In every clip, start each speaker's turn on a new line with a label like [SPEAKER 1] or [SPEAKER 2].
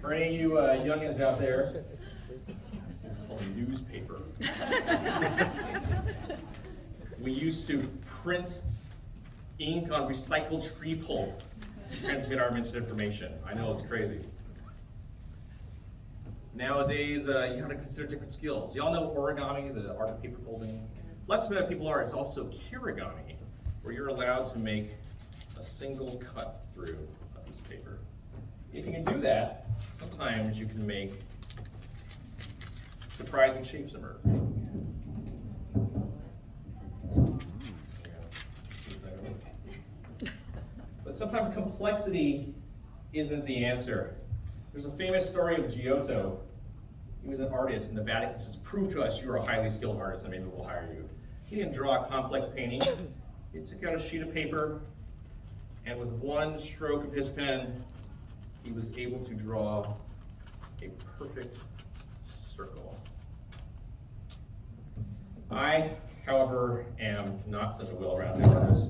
[SPEAKER 1] For any of you youngins out there, this thing's called a newspaper. We used to print ink on recycled tree pulp to transmit our misinformation. I know it's crazy. Nowadays, you have to consider different skills. Y'all know origami, the art of paper folding? Less than people are, it's also kirigami, where you're allowed to make a single cut through a piece of paper. If you can do that, sometimes you can make surprising shapes emerge. But sometimes complexity isn't the answer. There's a famous story of Giotto. He was an artist, and the Vatican says, "Prove to us you're a highly skilled artist, and maybe we'll hire you." He didn't draw a complex painting. He took out a sheet of paper, and with one stroke of his pen, he was able to draw a perfect circle. I, however, am not such a well-rounded artist.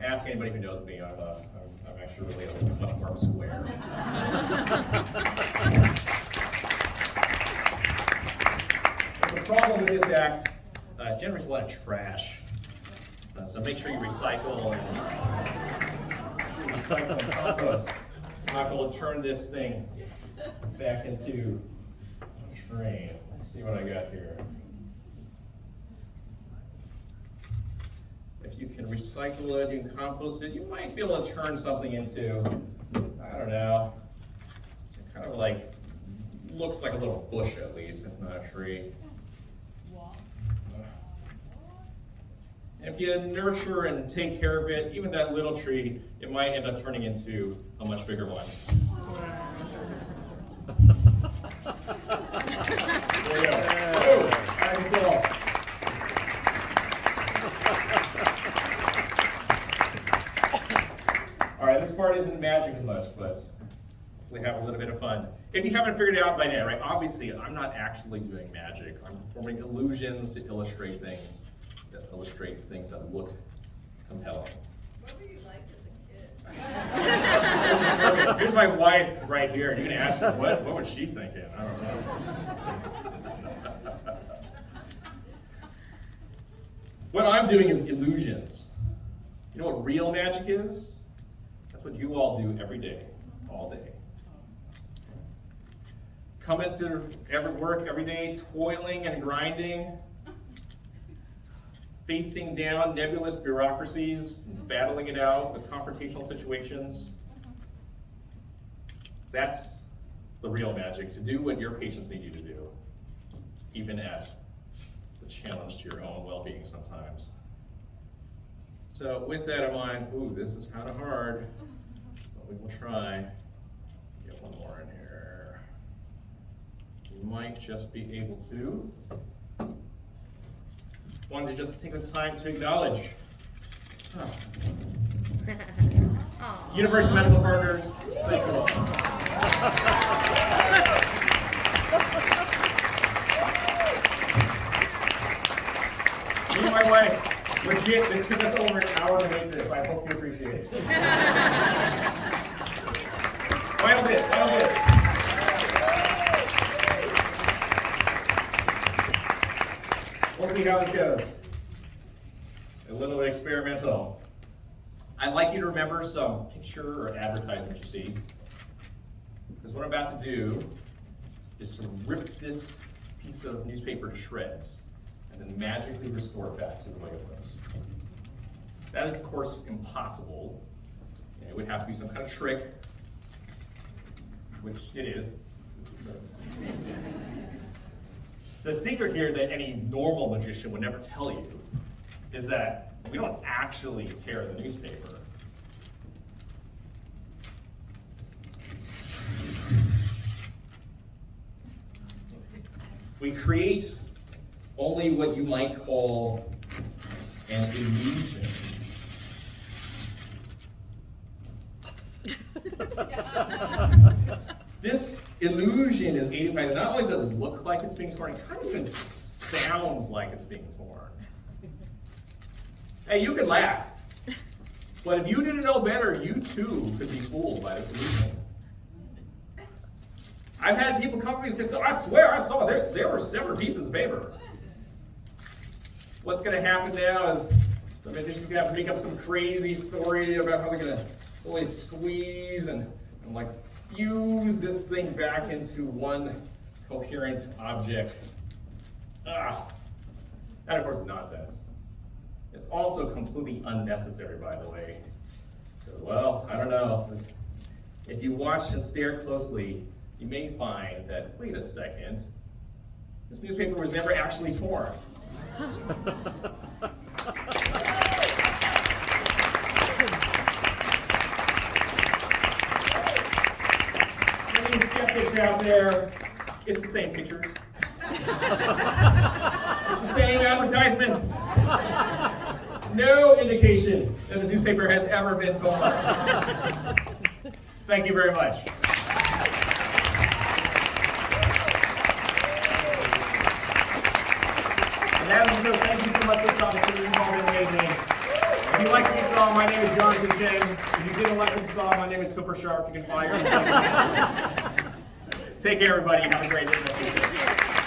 [SPEAKER 1] Ask anybody who knows me, I'm actually really much more of a square. The problem with this act generates a lot of trash. So make sure you recycle and compost. I'm not going to turn this thing back into a train. Let's see what I got here. If you can recycle it, you can compost it, you might be able to turn something into, I don't know, it kind of like, looks like a little bush at least, if not a tree. If you nurture and take care of it, even that little tree, it might end up turning into a much bigger one. There you go. Boom. How do you feel? All right, this part isn't magic as much, but we have a little bit of fun. If you haven't figured it out by now, right? Obviously, I'm not actually doing magic. I'm performing illusions to illustrate things that look compelling.
[SPEAKER 2] What were you like as a kid?
[SPEAKER 1] Here's my wife right here. You can ask her, what was she thinking? I don't know. What I'm doing is illusions. You know what real magic is? That's what you all do every day, all day. Come into work every day, toiling and grinding, facing down nebulous bureaucracies, battling it out with confrontational situations. That's the real magic, to do what your patients need you to do, even at the challenge to your own well-being sometimes. So with that in mind, ooh, this is kind of hard, but we will try. Get one more in here. You might just be able to. Wanted to just take this time to acknowledge University Medical Partners. Thank you all. Me and my wife, legit, this took us over an hour to make this. I hope you appreciate it. Final bit. We'll see how this goes. A little bit experimental. I'd like you to remember some picture or advertisement you see. Because what I'm about to do is to rip this piece of newspaper to shreds and then magically restore it back to the way it was. That is, of course, impossible. It would have to be some kind of trick, which it is. The secret here that any normal magician would never tell you is that we don't actually tear the newspaper. We create only what you might call an illusion. This illusion is aided by, not only does it look like it's being torn, it kind of even sounds like it's being torn. Hey, you can laugh, but if you didn't know better, you too could be fooled by this illusion. I've had people come to me and say, so I swear I saw there were several pieces of paper. What's going to happen now is the magician's going to have to make up some crazy story about how they're going to slowly squeeze and like fuse this thing back into one coherent object. That, of course, is nonsense. It's also completely unnecessary, by the way. So, well, I don't know. If you watch and stare closely, you may find that, wait a second, this newspaper was never actually torn. Any skeptics out there, it's the same pictures. It's the same advertisements. No indication that this newspaper has ever been torn. Thank you very much. Thank you so much for this opportunity. You've all been amazing. If you liked what you saw, my name is Jonathan Chen. If you didn't like what you saw, my name is Topher Sharp. You can fire. Take care, everybody. Have a great day.